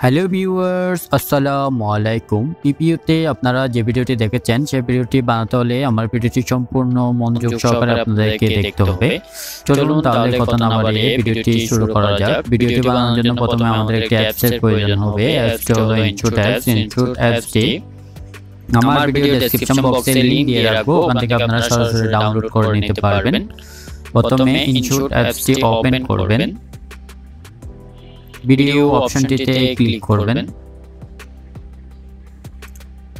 Hello viewers, আসসালামু আলাইকুম। পিপিইউতে আপনারা যে ভিডিওটি দেখেছেন সেই ভিডিওটি বানাতে হলে আমার ভিডিওটি সম্পূর্ণ মনোযোগ সহকারে আপনাদেরকে দেখতে হবে। চলুন তাহলে কথা না বাড়িয়ে ভিডিওটি শুরু করা যাক। ভিডিওটি বানানোর জন্য প্রথমে আমাদের একটি অ্যাপসের প্রয়োজন হবে। অ্যাপসটি হলো ইনশট অ্যাপস। ইনশট অ্যাপসটি আমার ভিডিও ডেসক্রিপশন বক্সে লিংক দিয়ে রাখবো, ওখান থেকে আপনারা সরাসরি ডাউনলোড করে নিতে পারবেন। প্রথমে ইনশট অ্যাপসটি ওপেন করবেন, ভিডিও অপশনটিতে ক্লিক করবেন,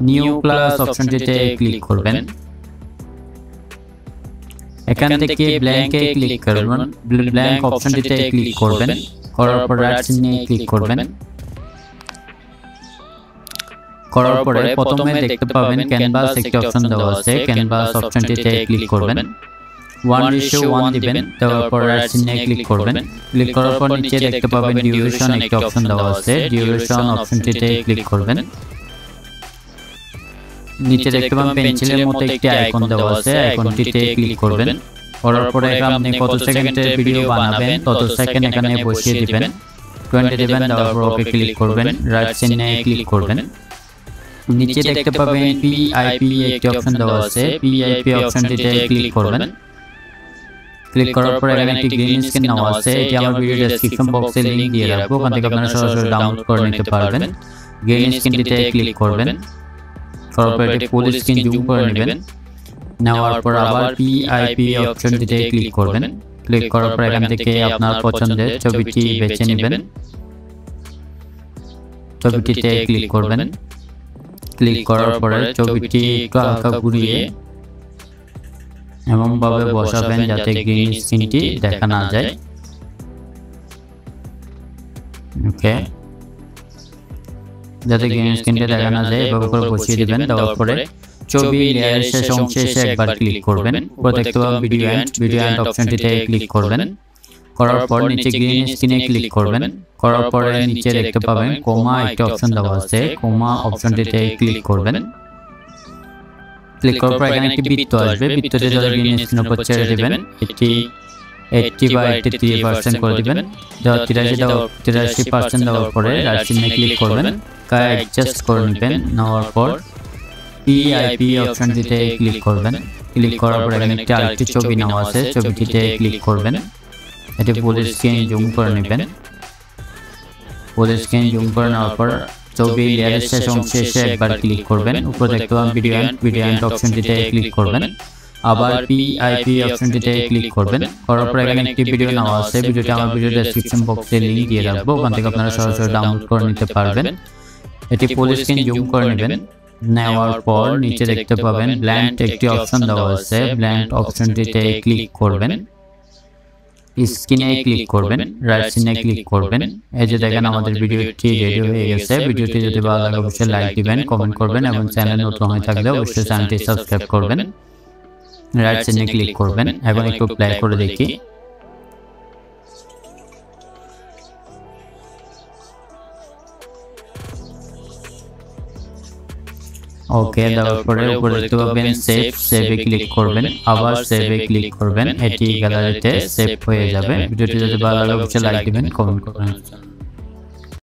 নিউ ক্লাস অপশনটিতে ক্লিক করবেন, এখান থেকে ব্ল্যাঙ্কে ক্লিক করবেন, ব্ল্যাঙ্ক অপশনটিতে ক্লিক করবেন, করার পর রাইট চিহ্নে ক্লিক করবেন। করার পরে প্রথমে দেখতে পাবেন ক্যানভাস একটি অপশন দেওয়া আছে, ক্যানভাস অপশনটিতে ক্লিক করবেন, 1:1 দিবেন, দেওয়ার পর রাইট চিহ্নে ক্লিক করবেন। ক্লিক করার পর নিচে দেখতে পাবেন ডিউরেশন একটি অপশন দেওয়া আছে, ডিউরেশন অপশনটিতে ক্লিক করবেন। নিচে দেখতে পাবেন পেন্সিলের মতো একটি আইকন দেওয়া আছে, আইকনটিতে ক্লিক করবেন। করার পরে আপনি কত সেকেন্ডের ভিডিও বানাবেন তত সেকেন্ড এখানে বসিয়ে দিবেন, 20 দিবেন, দেওয়ার পর ওকে ক্লিক করবেন, রাইট চিহ্নে ক্লিক করবেন। নিচে দেখতে পাবেন পিআইপি একটি অপশন দেওয়া আছে, পিআইপি অপশনটিতে ক্লিক করবেন। ক্লিক করার পর এখানে একটি গ্রিন স্ক্রিন নাও আছে, এটি আমার ভিডিও ডেসক্রিপশন বক্সে লিংক দিয়ে রাখবো, ওখান থেকে আপনারা সরাসরি ডাউনলোড করে নিতে পারবেন। গ্রিন স্ক্রিনটিতে ক্লিক করবেন, করার পর এটি ফুল স্ক্রিন জুম করে নেবেন। নেওয়ার পর আবার পিআইপি অপশনটিতে ক্লিক করবেন। ক্লিক করার পর এখান থেকে আপনার পছন্দের ছবিটি বেছে নেবেন, ছবিটিতে ক্লিক করবেন। ক্লিক করার পরে ছবিটি একটু হালকা ঘুরিয়ে এমনভাবে বসাবেন যাতে গ্রিন স্ক্রিনটি দেখা না যায়। ওকে, যাতে গ্রিন স্ক্রিনটি দেখা না যায় এভাবে করে বসিয়ে দিবেন। দেওয়ার পরে ছবি লেয়ারের শেষ অংশে এসে একবার ক্লিক করবেন, উপরে দেখতে পাবেন ভিডিও এন্ড অপশনটিতে ক্লিক করবেন। করার পর নিচে গ্রিন স্ক্রিনে ক্লিক করবেন। করার পরে নিচে দেখতে পাবেন কোমা একটি অপশন দেওয়া আছে, কোমা অপশনটিতে ক্লিক করবেন। ক্লিক করার পর এখানে একটি বৃত্ত আসবে, বৃত্তটি যাদের গ্রিন স্ক্রিনের উপর ছেড়ে দিবেন, এটি 80 বা 83% করে দিবেন। 83% দেওয়ার পরে রাইট চিহ্নে ক্লিক করবেন, অ্যাডজাস্ট করে নেবেন। নেওয়ার পর পিআইপি অপশনটিতে ক্লিক করবেন। ক্লিক করার পর এখানে একটি আরেকটি ছবি নেওয়া আছে, ছবিটিতে ক্লিক করবেন। এটি ফুল স্ক্রিন জুম করে নেবেন। ফুল স্ক্রিন জুম করে নেওয়ার পর ছবি লেয়ারের শেষ অংশে এসে একবার ক্লিক করবেন, উপরে দেখতে পাবেন ভিডিও এন্ড অপশনটিতে ক্লিক করবেন। আবার পিআইপি অপশনটিতে ক্লিক করবেন। করার পর এখানে একটি ভিডিও নেওয়া আছে, ভিডিওটি আমার ভিডিও ডেসক্রিপশন বক্সে লিংক দিয়ে রাখবো, ওখান থেকে আপনারা সরাসরি ডাউনলোড করে নিতে পারবেন। এটি ফুল স্ক্রিন জুম করে নেবেন। নেওয়ার পর নিচে দেখতে পাবেন ব্ল্যাঙ্ক একটি অপশন দেওয়া আছে, ব্ল্যাঙ্ক অপশনটিতে ক্লিক করবেন, স্ক্রিনে ক্লিক করবেন, রাইট চিহ্নে ক্লিক করবেন। এই যে দেখেন আমাদের ভিডিওটি রেডি হয়ে গেছে। ভিডিওটি যদি ভালো লাগে অবশ্যই লাইক দিবেন, কমেন্ট করবেন এবং চ্যানেল নতুন হয়ে থাকলে অবশ্যই চ্যানেলটি সাবস্ক্রাইব করবেন। রাইট চিহ্নে ক্লিক করবেন। এখন একটু প্লে করে দেখি। ওকে, দেওয়ার পরে উপরে দেখতে পাবেন সেভে ক্লিক করবেন, আবার সেভে ক্লিক করবেন, এটি গ্যালারিতে সেভ হয়ে যাবে। ভিডিওটি যদি ভালো লাগে অবশ্যই লাইক দিবেন, কমেন্ট করবেন।